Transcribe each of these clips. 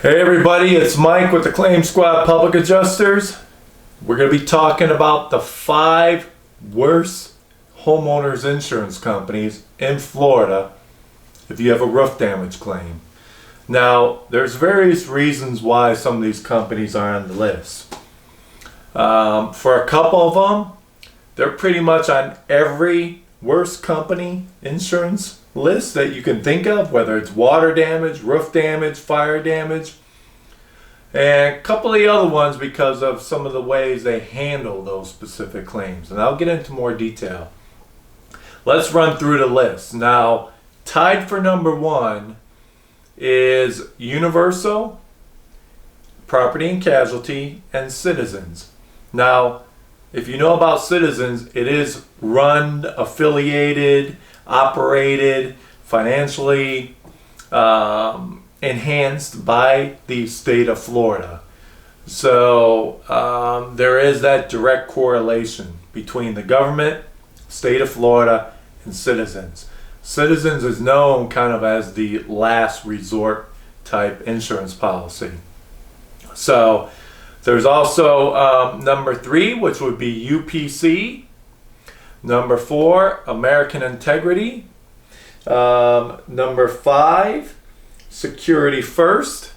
Hey everybody, it's Mike with the Claim Squad Public Adjusters. We're going to be talking about the 5 worst homeowners insurance companies in Florida if you have a roof damage claim. Now, there's various reasons why some of these companies are on the list. For a couple of them, they're pretty much on every worst company insurance list that you can think of, whether it's water damage, roof damage, fire damage, and a couple of the other ones because of some of the ways they handle those specific claims. And I'll get into more detail. Let's run through the list. Now, tied for number 1 is Universal, Property and Casualty, and Citizens. Now, if you know about Citizens, it is run, affiliated, operated, financially enhanced by the state of Florida. So there is that direct correlation between the government, state of Florida, and Citizens. Citizens is known kind of as the last resort type insurance policy. So there's also number 3, which would be UPC. Number 4, American Integrity. Number 5, Security First.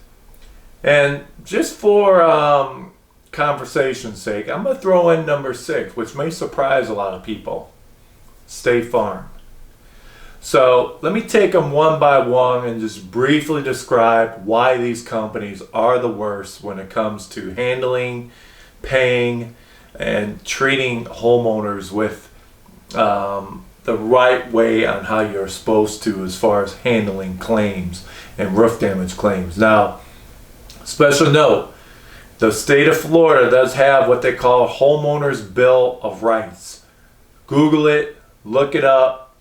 And just for conversation's sake, I'm going to throw in number 6, which may surprise a lot of people. State Farm. So let me take them one by one and just briefly describe why these companies are the worst when it comes to handling, paying, and treating homeowners with the right way on how you're supposed to as far as handling claims and roof damage claims. Now, special note, the state of Florida does have what they call a Homeowners Bill of Rights. Google it, look it up,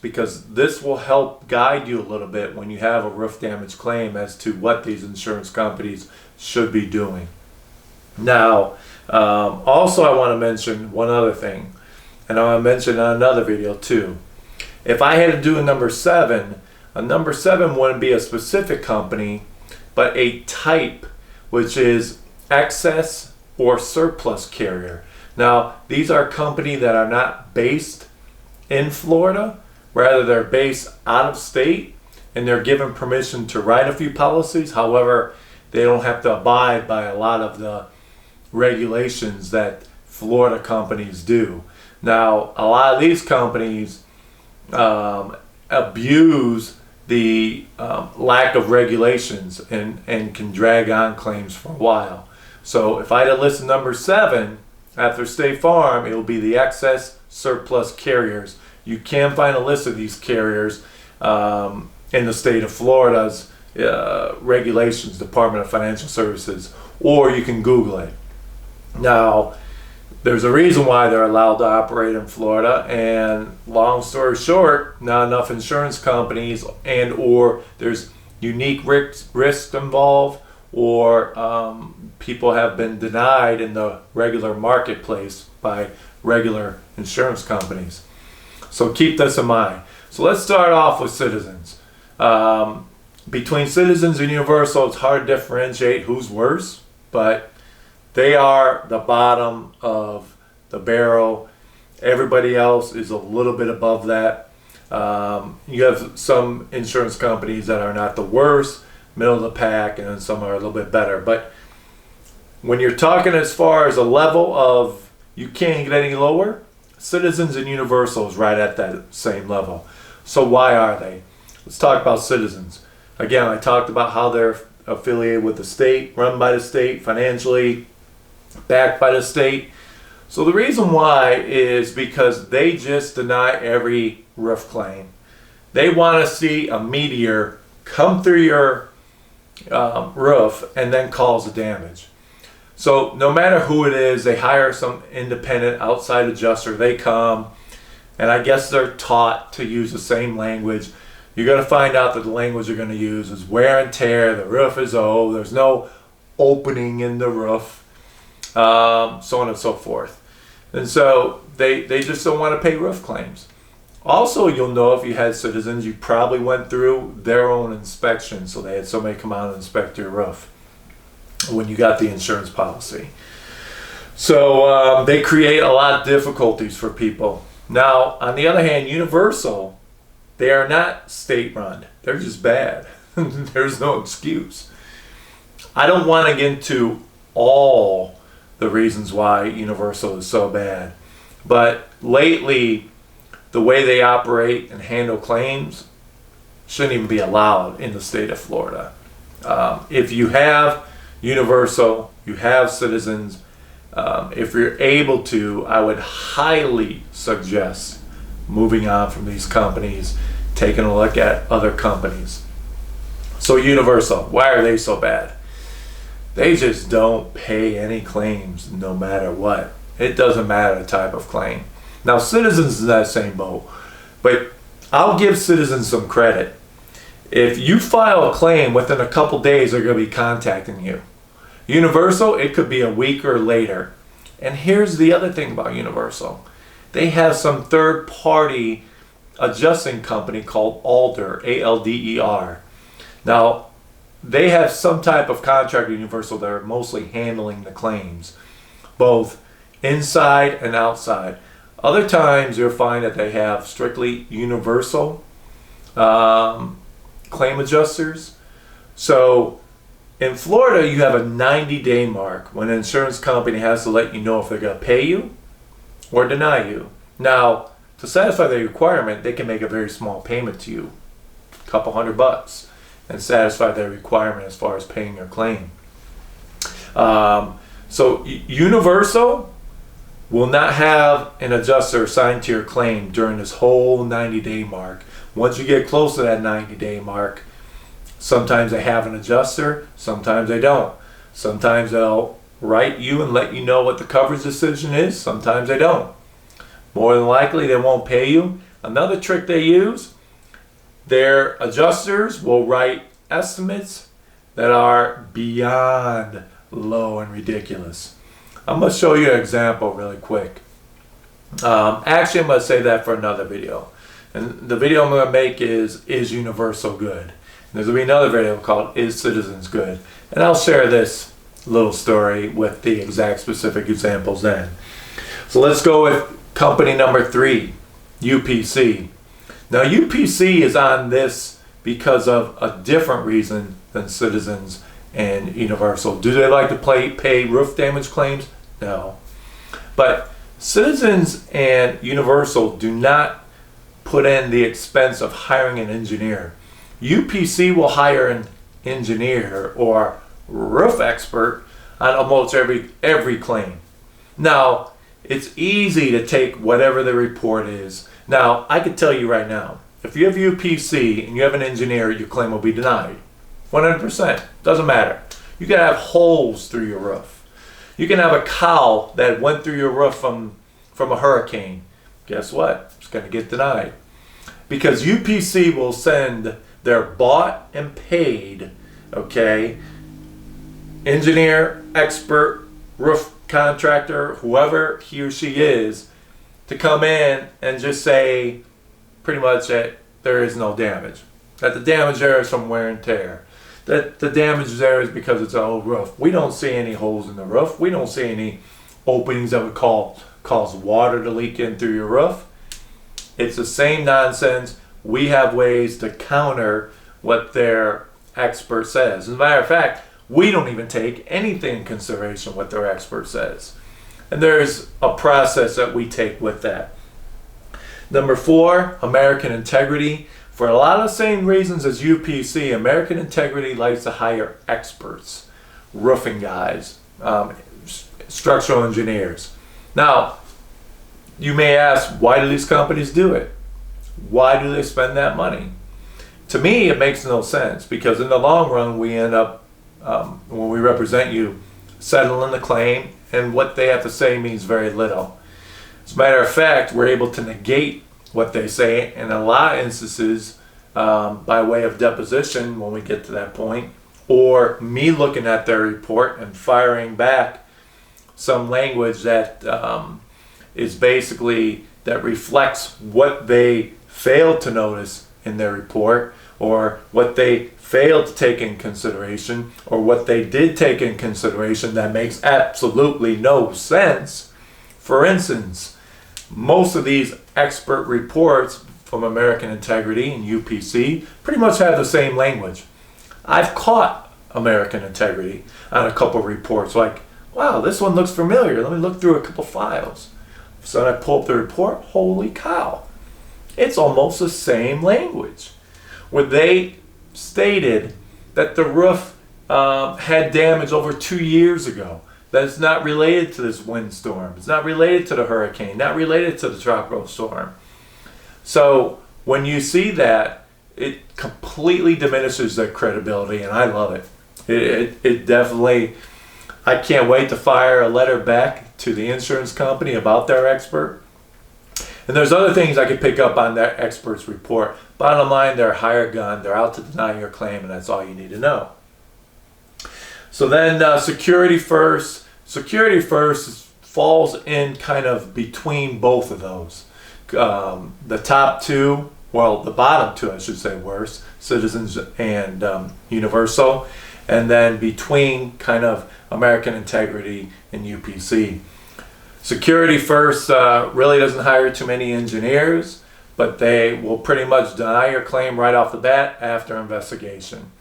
because this will help guide you a little bit when you have a roof damage claim as to what these insurance companies should be doing. Now, also I want to mention one other thing. And I want to mention in another video too. If I had to do a number 7 wouldn't be a specific company, but a type, which is excess or surplus carrier. Now, these are companies that are not based in Florida, rather they're based out of state, and they're given permission to write a few policies. However, they don't have to abide by a lot of the regulations that Florida companies do. Now, a lot of these companies abuse the lack of regulations and can drag on claims for a while. So if I had to list number 7 after State Farm, it will be the excess surplus carriers. You can find a list of these carriers in the state of Florida's regulations, Department of Financial Services, or you can Google it. Now, there's a reason why they're allowed to operate in Florida, and long story short, not enough insurance companies and or there's unique risk involved, or people have been denied in the regular marketplace by regular insurance companies. So keep this in mind. So let's start off with Citizens. Between Citizens and Universal, it's hard to differentiate who's worse, but they are the bottom of the barrel. Everybody else is a little bit above that. You have some insurance companies that are not the worst, middle of the pack, and then some are a little bit better. But when you're talking as far as a level of you can't get any lower, Citizens and Universal is right at that same level. So why are they? Let's talk about Citizens. Again, I talked about how they're affiliated with the state, run by the state, financially backed by the state. So the reason why is because they just deny every roof claim. They want to see a meteor come through your roof and then cause the damage. So no matter who it is, they hire some independent outside adjuster. They come, and I guess they're taught to use the same language. You're going to find out that the language they're going to use is wear and tear, the roof is old, there's no opening in the roof, so on and so forth. And so they just don't want to pay roof claims. Also, you'll know if you had Citizens, you probably went through their own inspection, so they had somebody come out and inspect your roof. when you got the insurance policy. So they create a lot of difficulties for people. Now, on the other hand, Universal, they are not state run. They're just bad. There's no excuse. I don't want to get into all the reasons why Universal is so bad, but lately, the way they operate and handle claims shouldn't even be allowed in the state of Florida. If you have Universal, you have Citizens, if you're able to, I would highly suggest moving on from these companies, taking a look at other companies. So Universal, why are they so bad? They just don't pay any claims no matter what. It doesn't matter the type of claim. Now Citizens is in that same boat, but I'll give Citizens some credit. If you file a claim within a couple days, they're going to be contacting you. Universal, it could be a week or later. And here's the other thing about Universal. They have some third-party adjusting company called Alder, A-L-D-E-R. Now, they have some type of contract with Universal that are mostly handling the claims, both inside and outside. Other times, you'll find that they have strictly Universal claim adjusters. So, in Florida, you have a 90-day mark when an insurance company has to let you know if they're going to pay you or deny you. Now, to satisfy the requirement, they can make a very small payment to you, a couple $100, and satisfy their requirement as far as paying your claim. So, Universal will not have an adjuster assigned to your claim during this whole 90-day mark. Once you get close to that 90-day mark, sometimes they have an adjuster, sometimes they don't. Sometimes they'll write you and let you know what the coverage decision is, sometimes they don't. More than likely, they won't pay you. Another trick they use, their adjusters will write estimates that are beyond low and ridiculous. I'm going to show you an example really quick. Actually, I'm going to save that for another video. And the video I'm going to make is Universal good? There's going to be another video called Is Citizens Good? And I'll share this little story with the exact specific examples then. So let's go with company number 3, UPC. Now UPC is on this because of a different reason than Citizens and Universal. Do they like to pay roof damage claims? No. But Citizens and Universal do not put in the expense of hiring an engineer. UPC will hire an engineer or roof expert on almost every claim. Now, it's easy to take whatever the report is. Now, I can tell you right now, if you have UPC and you have an engineer, your claim will be denied. 100%. Doesn't matter. You can have holes through your roof. You can have a cow that went through your roof from a hurricane. Guess what? It's going to get denied. Because UPC will send their bought and paid, okay, engineer, expert, roof contractor, whoever he or she is, to come in and just say pretty much that there is no damage. That the damage there is from wear and tear. That the damage there is because it's an old roof. We don't see any holes in the roof. We don't see any openings that would cause water to leak in through your roof. It's the same nonsense. We have ways to counter what their expert says. As a matter of fact, we don't even take anything in consideration what their expert says. And there's a process that we take with that. Number 4, American Integrity. For a lot of the same reasons as UPC, American Integrity likes to hire experts, roofing guys, structural engineers. Now, you may ask, why do these companies do it? Why do they spend that money? To me, it makes no sense, because in the long run, we end up, when we represent you, settling the claim, and what they have to say means very little. As a matter of fact, we're able to negate what they say in a lot of instances by way of deposition when we get to that point, or me looking at their report and firing back some language that is basically that reflects what they failed to notice in their report, or what they failed to take in consideration, or what they did take in consideration that makes absolutely no sense. For instance, most of these expert reports from American Integrity and UPC pretty much have the same language. I've caught American Integrity on a couple reports like, wow, this one looks familiar. Let me look through a couple files. So I pull up the report, holy cow. It's almost the same language. Where they stated that the roof had damage over 2 years ago. That it's not related to this windstorm. It's not related to the hurricane. Not related to the tropical storm. So when you see that, it completely diminishes their credibility, and I love it. It definitely, I can't wait to fire a letter back to the insurance company about their expert. And there's other things I could pick up on that expert's report. Bottom line, they're a hired gun. They're out to deny your claim, and that's all you need to know. So then security first. Security first falls in kind of between both of those. The top two, well, the bottom two, I should say, worse, Citizens and Universal, and then between kind of American Integrity and UPC. Security First really doesn't hire too many engineers, but they will pretty much deny your claim right off the bat after investigation.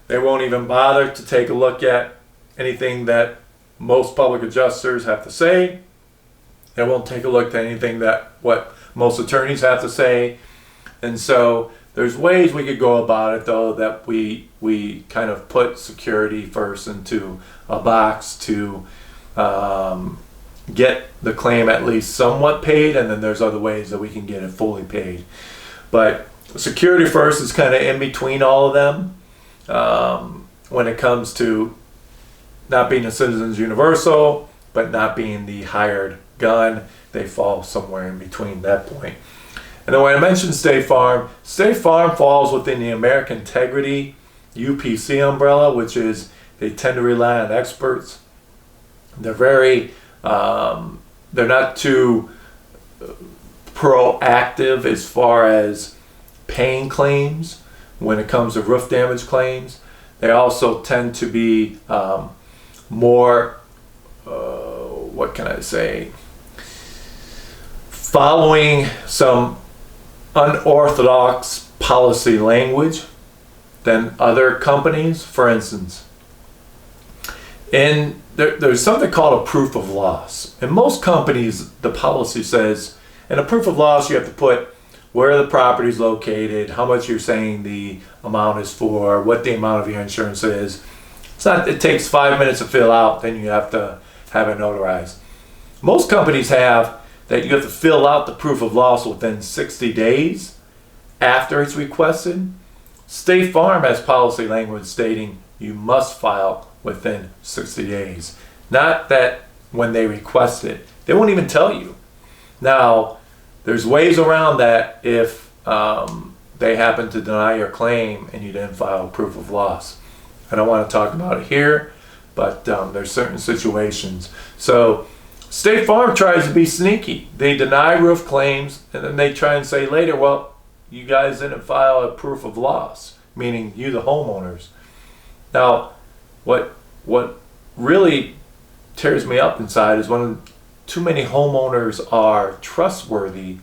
They won't even bother to take a look at anything that most public adjusters have to say. They won't take a look at anything that what most attorneys have to say. And so there's ways we could go about it, though, that we kind of put security first into a box to get the claim at least somewhat paid, and then there's other ways that we can get it fully paid. But security first is kind of in between all of them when it comes to not being a Citizens Universal, but not being the hired gun. They fall somewhere in between that point. And then when I mentioned State Farm falls within the American Integrity UPC umbrella, which is they tend to rely on experts. They're very, they're not too proactive as far as paying claims when it comes to roof damage claims. They also tend to be more, what can I say, following some unorthodox policy language than other companies. For instance, there's something called a proof of loss. In most companies, the policy says, in a proof of loss, you have to put where the property is located, how much you're saying the amount is for, what the amount of your insurance is. It takes 5 minutes to fill out, then you have to have it notarized. Most companies have that you have to fill out the proof of loss within 60 days after it's requested. State Farm has policy language stating you must file within 60 days. Not that when they request it. They won't even tell you. Now, there's ways around that if they happen to deny your claim and you didn't file proof of loss. I don't want to talk about it here, but there's certain situations. So State Farm tries to be sneaky. They deny roof claims, and then they try and say later, well, you guys didn't file a proof of loss, meaning you, the homeowners. Now, what really tears me up inside is when too many homeowners are trustworthy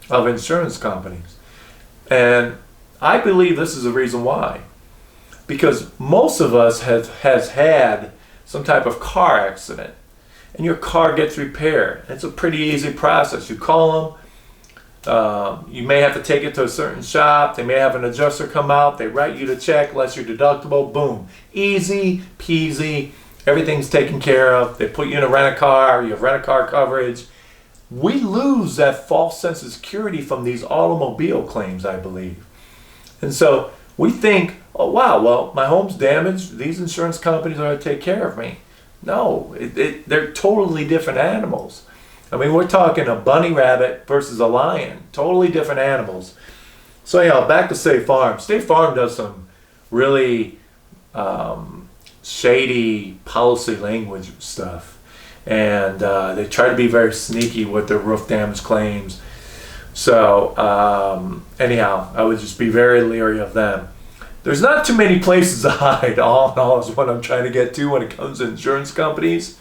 of insurance companies. And I believe this is the reason why. Because most of us has had some type of car accident, and your car gets repaired. It's a pretty easy process. You call them. You may have to take it to a certain shop. They may have an adjuster come out. They write you the check, less your deductible. Boom. Easy peasy. Everything's taken care of. They put you in a rent-a-car. You have rent-a-car coverage. We lose that false sense of security from these automobile claims, I believe. And so we think, oh, wow, well, my home's damaged. These insurance companies are going to take care of me. No, they're totally different animals. I mean, we're talking a bunny rabbit versus a lion. Totally different animals. So, back to State Farm. State Farm does some really shady policy language stuff. And they try to be very sneaky with their roof damage claims. So anyhow, I would just be very leery of them. There's not too many places to hide, all in all, is what I'm trying to get to when it comes to insurance companies.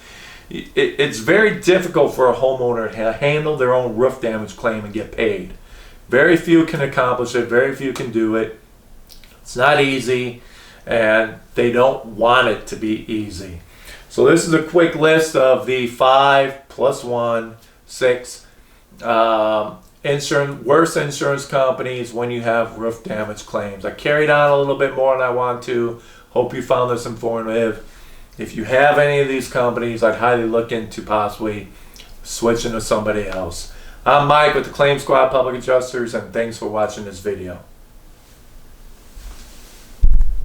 It's very difficult for a homeowner to handle their own roof damage claim and get paid. Very few can accomplish it, very few can do it. It's not easy, and they don't want it to be easy. So this is a quick list of the 5 plus 1, 6 worst insurance companies when you have roof damage claims. I carried on a little bit more than I want to. Hope you found this informative. If you have any of these companies, I'd highly look into possibly switching to somebody else. I'm Mike with the Claim Squad Public Adjusters, and thanks for watching this video.